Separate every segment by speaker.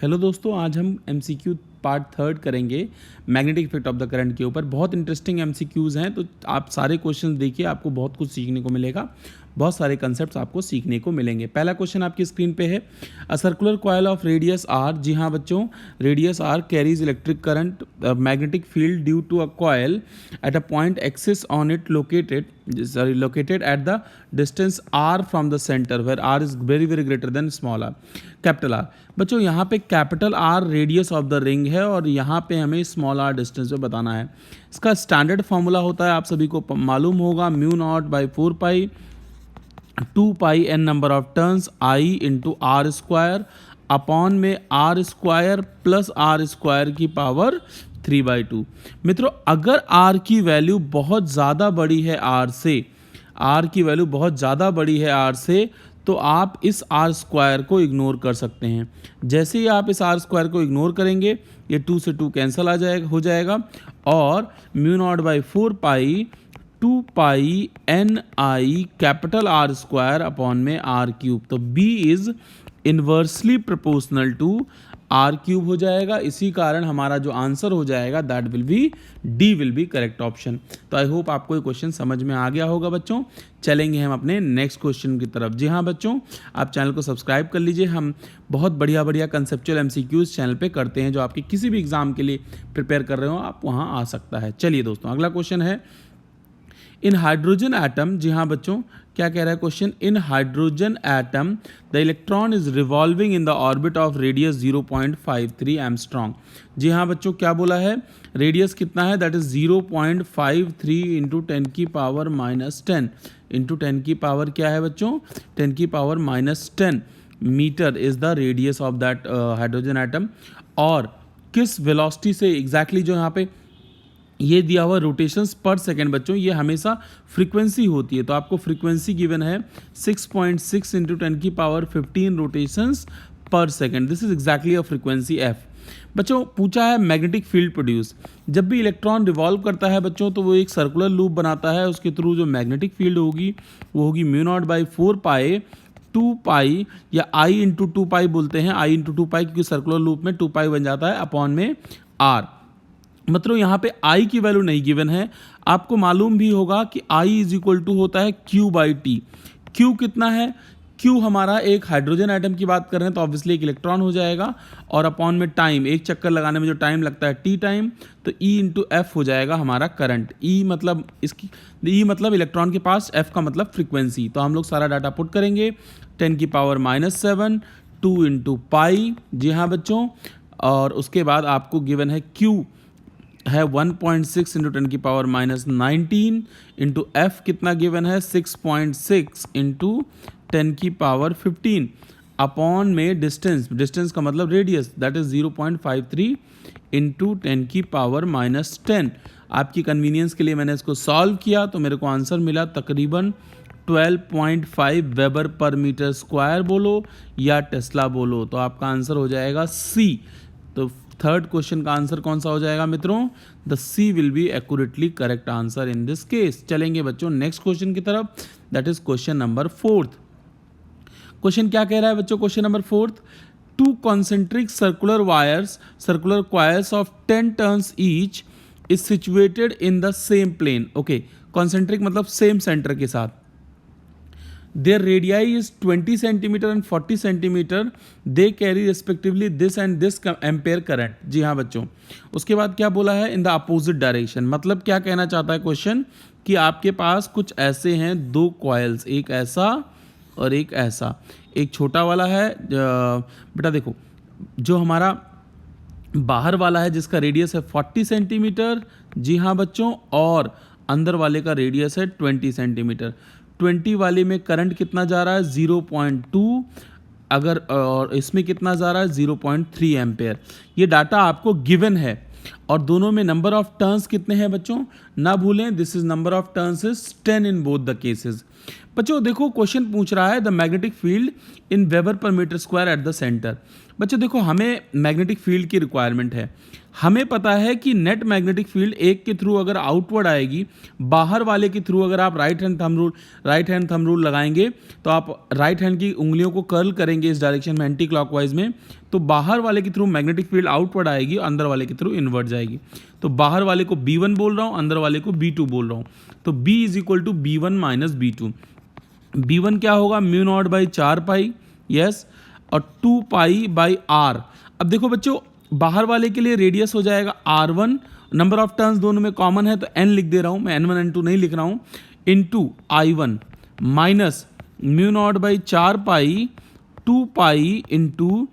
Speaker 1: Hello दोस्तों, आज हम एमसीक्यू पार्ट थर्ड करेंगे magnetic effect of the current के ऊपर। बहुत इंटरेस्टिंग एमसीक्यूज़ हैं, तो आप सारे क्वेश्चंस देखिए, आपको बहुत कुछ सीखने को मिलेगा, बहुत सारे कंसेप्ट्स आपको सीखने को मिलेंगे। पहला क्वेश्चन आपकी स्क्रीन पे है, a circular coil of radius r. जी हाँ बच्चों, radius are carries electric current magnetic field due to a coil at a point axis on it located at the distance r from the center where r is very greater than small r, capital R. बच्चों यहाँ पे capital R radius of the ring है और यहाँ पे हमें small are distance पे बताना है। इसका स्टैंडर्ड फॉर्मूला होता है, आप सभी को मालूम होगा, mu naught by 4 pi 2 pi n number of turns I into r square upon में r square plus r square की पावर 3/2। मित्रों, अगर आर की वैल्यू बहुत ज़्यादा बड़ी है आर से, आर की वैल्यू बहुत ज़्यादा बड़ी है आर से, तो आप इस आर स्क्वायर को इग्नोर कर सकते हैं। जैसे ही आप इस आर स्क्वायर को इग्नोर करेंगे, ये 2 से 2 कैंसिल हो जाएगा और mu naught by 4 pi 2 pi N I capital R square upon में आर क्यूब। तो B is inversely proportional to R cube हो जाएगा। इसी कारण हमारा जो आंसर हो जाएगा that will be D will be correct option. तो आई होप आपको ये क्वेश्चन समझ में आ गया होगा बच्चों। चलेंगे हम अपने नेक्स्ट क्वेश्चन की तरफ। जी हाँ बच्चों, आप चैनल को सब्सक्राइब कर लीजिए। हम बहुत बढ़िया कंसेप्चुअल एमसीक्यूज चैनल पे करते हैं, जो आपके किसी भी एग्जाम के लिए प्रिपेयर कर रहे हो आप वहाँ आ सकता है। चलिए दोस्तों, अगला क्वेश्चन है, इन हाइड्रोजन एटम। जी हाँ बच्चों, क्या कह रहा है question, in hydrogen atom the electron is revolving in the orbit of radius 0.53 angstrom. जी हाँ बच्चों, क्या बोला है, रेडियस कितना है, दैट इज 0.53 इंटू 10 की पावर -10 इंटू 10 की पावर क्या है बच्चों, 10 की power -10 metre is the radius of that hydrogen atom. और किस वेलोसिटी से एग्जैक्टली जो यहाँ पे ये दिया हुआ रोटेशंस पर सेकेंड बच्चों, ये हमेशा फ्रीक्वेंसी होती है, तो आपको फ्रीक्वेंसी गिवन है 6.6 इंटू 10 की पावर 15 रोटेशंस पर second. This is exactly a frequency F. बच्चों पूछा है मैग्नेटिक फील्ड प्रोड्यूस। जब भी इलेक्ट्रॉन रिवॉल्व करता है बच्चों, तो वो एक सर्कुलर लूप बनाता है, उसके थ्रू जो मैग्नेटिक फील्ड होगी वो होगी म्यू नॉट बाई 4 पाई 2 पाई या आई इंटू 2 पाई बोलते हैं, आई इंटू 2 पाई, क्योंकि सर्कुलर लूप में 2 पाई बन जाता है अपॉन में आर। मतलब यहाँ पे I की वैल्यू नहीं गिवन है। आपको मालूम भी होगा कि I इज इक्वल टू होता है Q/T। Q कितना है, Q हमारा एक हाइड्रोजन एटम की बात कर रहे हैं, तो ऑब्वियसली एक इलेक्ट्रॉन हो जाएगा, और अपॉन में टाइम, एक चक्कर लगाने में जो टाइम लगता है T टाइम, तो E इंटू एफ हो जाएगा हमारा करंट। E मतलब इलेक्ट्रॉन के पास, F का मतलब फ्रीक्वेंसी। तो हम लोग सारा डाटा पुट करेंगे, 10 की पावर -7 2 इंटू पाई। जी हाँ बच्चों, और उसके बाद आपको गिवन है Q है 1.6 इंटू 10 की पावर -19 इंटू एफ कितना गिवन है 6.6 इंटू 10 की पावर 15 अपॉन में डिस्टेंस का मतलब रेडियस, दैट इज 0.53 इंटू 10 की पावर -10। आपकी कन्वीनियंस के लिए मैंने इसको सॉल्व किया, तो मेरे को आंसर मिला तकरीबन 12.5 वेबर पर मीटर स्क्वायर बोलो या टेस्ला बोलो, तो आपका आंसर हो जाएगा सी। तो थर्ड क्वेश्चन का आंसर कौन सा हो जाएगा मित्रों, the C will be accurately correct answer in this case. चलेंगे बच्चों नेक्स्ट क्वेश्चन की तरफ, that is question number 4। Question क्या कह रहा है बच्चों, question number 4, 2 concentric circular coils of 10 turns each is situated in the same plane। Okay, concentric मतलब सेम सेंटर के साथ, their radii is 20 centimeter and 40 centimeter, they carry respectively this and this ampere current। जी हाँ बच्चों, उसके बाद क्या बोला है, in the opposite direction। मतलब क्या कहना चाहता है क्वेश्चन, कि आपके पास कुछ ऐसे हैं 2 कॉइल्स, एक ऐसा और एक ऐसा, एक छोटा वाला है, बेटा देखो जो हमारा बाहर वाला है जिसका रेडियस है 40 सेंटीमीटर, जी हाँ बच्चों, और अंदर वाले का रेडियस है 20 सेंटीमीटर। 20 वाले में करंट कितना जा रहा है 0.2, अगर और इसमें कितना जा रहा है 0.3 एम्पेयर। ये डाटा आपको गिवन है, और दोनों में नंबर ऑफ टर्न्स कितने हैं बच्चों, ना भूलें, this is number of turns is 10 in both the cases. बच्चों देखो क्वेश्चन पूछ रहा है the magnetic field in weber per metre square at the centre. बच्चों देखो, हमें मैग्नेटिक फील्ड की रिक्वायरमेंट है, हमें पता है कि नेट मैग्नेटिक फील्ड एक के थ्रू अगर आउटवर्ड आएगी, बाहर वाले के थ्रू अगर आप राइट हैंड थंब रूल लगाएंगे, तो आप राइट हैंड की उंगलियों को कर्ल करेंगे इस डायरेक्शन में एंटी क्लॉकवाइज में, तो बाहर वाले के थ्रू मैग्नेटिक फील्ड आउटवर्ड आएगी, अंदर वाले के थ्रू इनवर्ड जाएगी। तो बाहर वाले को B1 बोल रहा हूँ, अंदर वाले को B2 बोल रहा हूँ। तो B is equal to B1 minus B2। B1 क्या होगा, mu naught by 4 pi, yes, और 2 पाई बाई R। अब देखो बच्चों, बाहर वाले के लिए रेडियस हो जाएगा R1, नंबर ऑफ टर्न्स दोनों में कॉमन है तो n लिख दे रहा हूँ मैं, N1 N2 नहीं लिख रहा हूँ, into I1 minus mu naught by 4 pi 2 pi into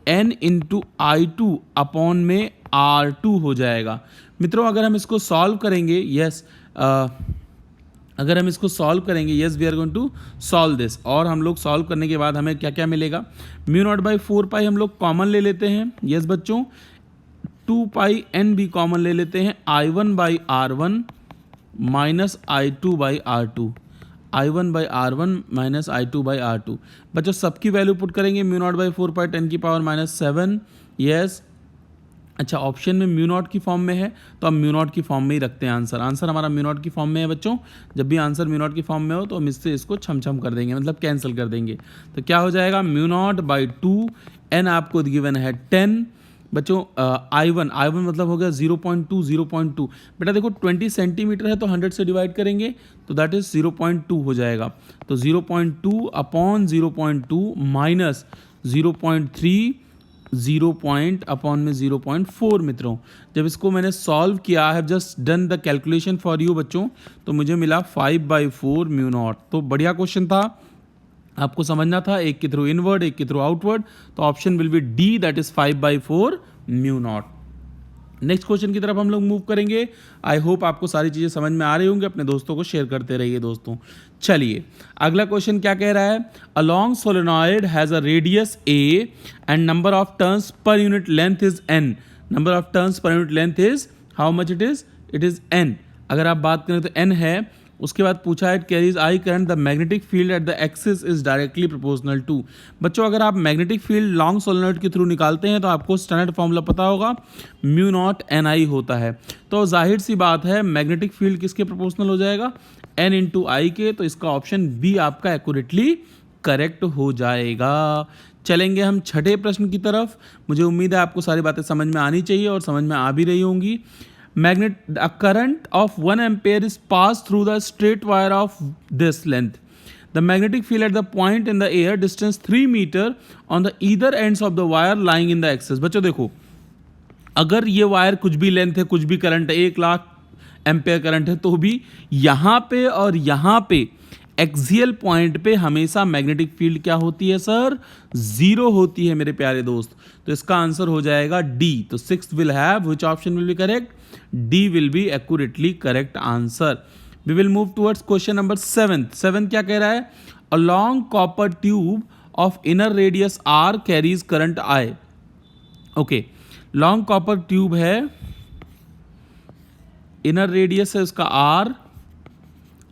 Speaker 1: n into I2 upon में R2 हो जाएगा। मित्रों अगर हम इसको सॉल्व करेंगे, यस, अगर हम इसको सॉल्व करेंगे, yes we are going to solve this, और हम लोग सॉल्व करने के बाद हमें क्या क्या मिलेगा, म्यू नॉट बाई 4 पाई हम लोग कॉमन ले लेते हैं, यस बच्चों, 2 पाई n भी कॉमन ले लेते हैं, I1 by R1 minus I2 by R2, I1 by R1 minus I2 by R2। बच्चों सबकी वैल्यू पुट करेंगे, म्यू नॉट बाई 4 पाई 10 की पावर माइनस 7, यस। अच्छा, ऑप्शन में म्यू नॉट की फॉर्म में है तो हम म्यू नॉट की फॉर्म में ही रखते हैं आंसर। आंसर हमारा म्यू नॉट की फॉर्म में है बच्चों। जब भी आंसर म्यू नॉट की फॉर्म में हो तो हम इससे इसको छम छम कर देंगे, मतलब कैंसिल कर देंगे। तो क्या हो जाएगा, म्यू नॉट बाई 2, n आपको गिवन है 10 बच्चों, I1 मतलब हो गया 0.2। बेटा देखो 20 सेंटीमीटर है तो 100 से डिवाइड करेंगे तो दैट इज 0.2 हो जाएगा। तो 0.2 अपॉन 0.2 माइनस 0.3, 0 अपॉन में 0.4। मित्रों जब इसको मैंने सॉल्व किया, I have just done the calculation for you बच्चों, तो मुझे मिला 5/4 म्यू नॉट। तो बढ़िया क्वेश्चन था, आपको समझना था, एक के थ्रू इनवर्ड एक के थ्रू आउटवर्ड, तो option will be D, that is 5/4 mu naught. Next question की तरफ हम लोग मूव करेंगे। आई होप आपको सारी चीज़ें समझ में आ रही होंगी, अपने दोस्तों को शेयर करते रहिए दोस्तों। चलिए अगला क्वेश्चन क्या कह रहा है, a long solenoid has a radius A and number of turns per unit length is n। Number of turns per unit length is how much it is n। अगर आप बात करें तो n है, उसके बाद पूछा है it carries I current, the magnetic field at the axis is directly proportional to. बच्चों अगर आप मैग्नेटिक फील्ड लॉन्ग सोलेनॉइड के थ्रू निकालते हैं तो आपको स्टैंडर्ड फॉर्मूला पता होगा, म्यू नॉट NI होता है। तो जाहिर सी बात है मैग्नेटिक फील्ड किसके प्रोपोर्शनल हो जाएगा, n इंटू आई के। तो इसका ऑप्शन बी आपका एक्यूरेटली करेक्ट हो जाएगा। चलेंगे हम छठे प्रश्न की तरफ। मुझे उम्मीद है आपको सारी बातें समझ में आनी चाहिए और समझ में आ भी रही होंगी। A current of 1 ampere is passed through the straight wire of this length. The magnetic field at the point in the air distance 3 meter on the either ends of the wire lying in the axis. बच्चों देखो, अगर ये wire कुछ भी length है, कुछ भी current है, 1,00,000 एम्पेयर करंट है, तो भी यहाँ पे और यहाँ पे एक्सियल पॉइंट पे हमेशा मैग्नेटिक फील्ड क्या होती है सर, 0 होती है मेरे प्यारे दोस्त। तो इसका आंसर हो जाएगा डी। तो 6th will have which option will be correct, D will be accurately correct answer. We will move towards question number 7 क्या कह रहा है, a long copper tube of inner radius are carries current I. Okay, long copper tube है, inner radius है उसका R,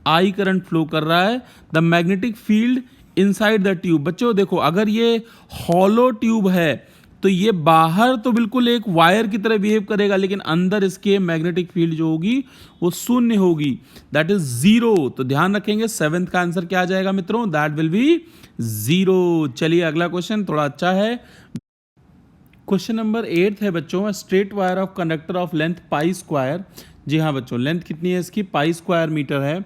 Speaker 1: I current flow कर रहा है, the magnetic field inside the tube. बच्चों देखो, अगर ये हॉलो ट्यूब है तो ये बाहर तो बिल्कुल एक वायर की तरह बिहेव करेगा, लेकिन अंदर इसके मैग्नेटिक फील्ड जो होगी वो शून्य होगी, दैट इज 0। तो ध्यान रखेंगे 7th का आंसर क्या आ जाएगा मित्रों, दैट विल बी 0। चलिए अगला क्वेश्चन थोड़ा अच्छा है। क्वेश्चन नंबर 8 है बच्चों, straight wire of conductor of length pi square. जी हाँ बच्चों, लेंथ कितनी है इसकी, पाई स्क्वायर मीटर है।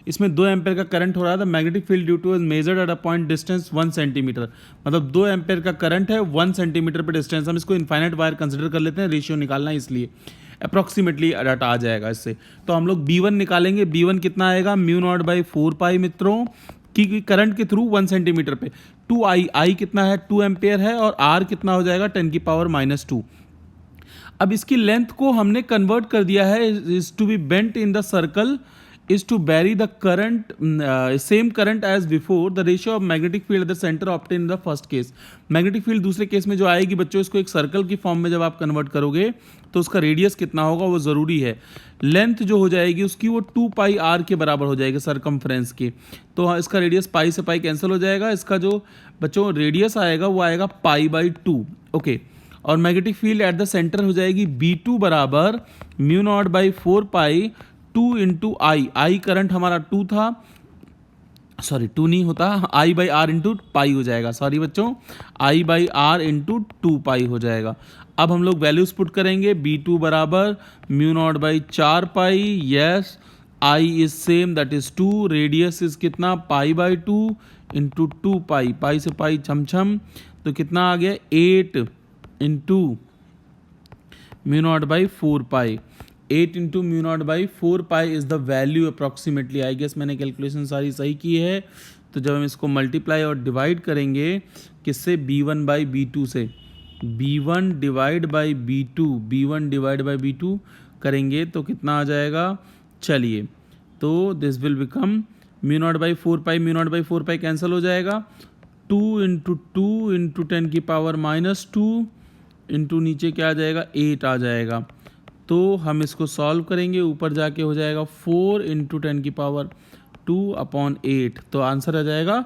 Speaker 1: इसमें 2 एम्पेयर का करंट हो रहा है, magnetic field due two is measured eight a point distance 1 centimetre. मतलब 2 एम्पेयर का करंट है, 1 सेंटीमीटर पे डिस्टेंस। हम इसको इनफाइनाइट वायर कंसिडर कर लेते हैं, रेशियो निकालना है इसलिए अप्रॉक्सीमेटली डाटा आ जाएगा इससे। तो हम लोग B1 निकालेंगे। B1 कितना आएगा, म्यू नॉट बाई 4 पाई मित्रों की करंट के थ्रू 1 सेंटीमीटर पे। 2I कितना है, 2 एम्पेयर है, और R कितना हो जाएगा 10 की पावर -2। अब इसकी लेंथ को हमने कन्वर्ट कर दिया है, is to be bent in the circle is to vary the current same current as before, the ratio of magnetic field at the center obtained in the first case। Magnetic field दूसरे case में जो आएगी बच्चों, इसको एक circle की form में जब आप कन्वर्ट करोगे तो उसका रेडियस कितना होगा वो ज़रूरी है। लेंथ जो हो जाएगी उसकी वो 2 पाई आर के बराबर हो जाएगी सरकमफ्रेंस के। तो इसका रेडियस पाई से पाई कैंसिल हो जाएगा, इसका जो बच्चों रेडियस आएगा वो आएगा π/2। ओके, और magnetic field at the centre हो जाएगी B2 बराबर mu naught by 4 pi 2 into I. Current हमारा 2 था, सॉरी 2 नहीं होता, आई बाई आर इंटू पाई हो जाएगा, सॉरी बच्चों, आई बाई आर इंटू 2 पाई हो जाएगा। अब हम लोग वैल्यूज पुट करेंगे, b2 बराबर mu naught by 4 pi, yes, I is same that is 2, radius is कितना पाई बाई 2 इंटू 2 पाई, पाई से पाई छम, तो कितना आ गया 8 into mu naught by 4 pi, 8 into mu naught by 4 pi is the value approximately, I guess मैंने calculation सारी सही की है। तो जब हम इसको मल्टीप्लाई और डिवाइड करेंगे किससे, b1 बाई b2 से, b1 divide by b2, b1 divide by b2 करेंगे तो कितना आ जाएगा, चलिए, तो this will become mu naught by 4 pi, mu naught by 4 pi cancel हो जाएगा, 2 इंटू 10 की पावर माइनस 2 इंटू नीचे क्या आ जाएगा 8 आ जाएगा। तो हम इसको सॉल्व करेंगे, ऊपर जाके हो जाएगा 4 इंटू 10 की पावर 2/8, तो आंसर आ जाएगा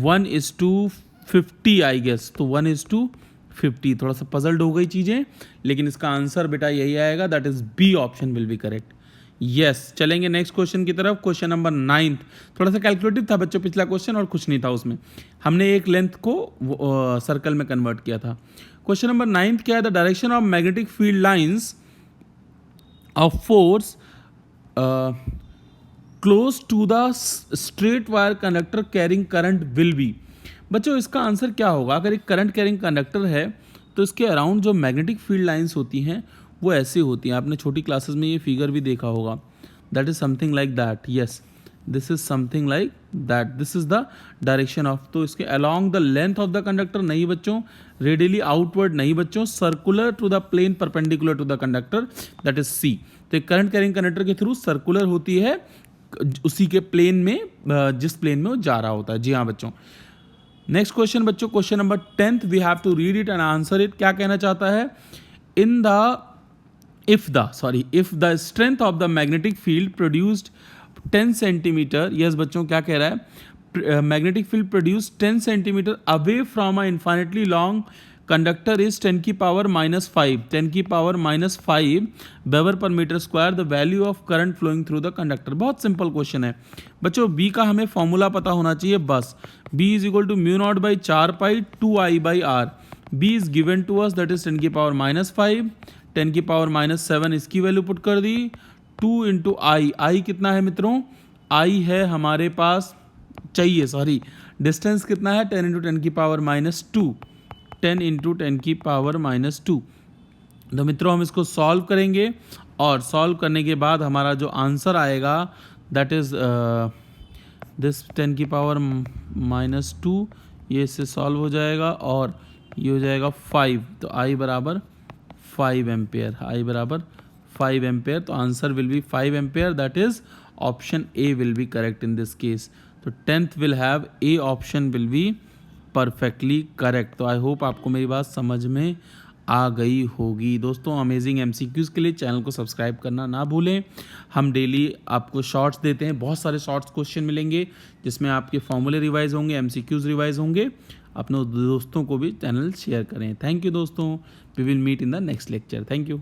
Speaker 1: 1:50 आई गेस, तो 1:50। थोड़ा सा पजल्ड हो गई चीज़ें, लेकिन इसका आंसर बेटा यही आएगा, that is B option will be correct. Yes, चलेंगे नेक्स्ट क्वेश्चन की तरफ। क्वेश्चन नंबर 9 थोड़ा सा कैलकुलेटिव था बच्चों, पिछला क्वेश्चन और कुछ नहीं था उसमें, हमने एक लेंथ को सर्कल में कन्वर्ट किया था। क्वेश्चन नंबर 9 क्या है, the direction of magnetic field lines of force close to the straight wire conductor carrying current will be। बच्चों इसका आंसर क्या होगा, अगर एक करंट कैरिंग कंडक्टर है तो इसके अराउंड जो मैग्नेटिक फील्ड लाइंस होती हैं वो ऐसी होती हैं, आपने छोटी क्लासेस में ये फिगर भी देखा होगा, that is something like that, yes this is something like that, this is the direction of, तो इसके along the length of the conductor नहीं बच्चों, रेडियली आउटवर्ड नहीं बच्चों, circular to the plane perpendicular to the conductor, that is C. तो एक current carrying conductor के through circular होती है उसी के प्लेन में, जिस प्लेन में वो जा रहा होता है। जी हाँ बच्चों। नेक्स्ट क्वेश्चन बच्चों, question number 10 we have to read it and answer it. क्या कहना चाहता है, in the if the strength of the magnetic field produced 10 centimeter, yes बच्चों क्या कह रहा है, magnetic field produced 10 centimeter away from a infinitely long conductor is 10 की पावर minus 5, 10 की power minus 5 weber per metre square, the value of current flowing through the conductor. बहुत simple question है बच्चों, B का हमें फॉर्मूला पता होना चाहिए बस, B is equal to mu naught by 4 pi 2I by R, B is given to us that is 10 की पावर minus 5, 10 की पावर -7 इसकी वैल्यू पुट कर दी, 2 इंटू आई कितना है मित्रों, आई है हमारे पास चाहिए, सॉरी डिस्टेंस कितना है, 10 इंटू 10 की पावर -2, 10 इंटू 10 की पावर -2। तो मित्रों हम इसको सॉल्व करेंगे और सॉल्व करने के बाद हमारा जो आंसर आएगा दैट इज दिस 10 की पावर -2, ये इससे सॉल्व हो जाएगा और ये हो जाएगा 5, तो आई बराबर 5 एम्पेयर, आई बराबर 5 एम्पेयर, तो answer will be 5 ampere, that is option A will be correct in this case. तो 10th will have A option will be perfectly correct. तो आई होप आपको मेरी बात समझ में आ गई होगी। दोस्तों अमेजिंग एमसीक्यूज़ के लिए चैनल को सब्सक्राइब करना ना भूलें। हम डेली आपको शॉर्ट्स देते हैं, बहुत सारे शॉर्ट्स क्वेश्चन मिलेंगे जिसमें आपके फॉर्मूले रिवाइज होंगे, एमसीक्यूज़ रिवाइज होंगे। अपने दोस्तों को भी चैनल शेयर करें। थैंक यू दोस्तों, we will meet in the next lecture. Thank you.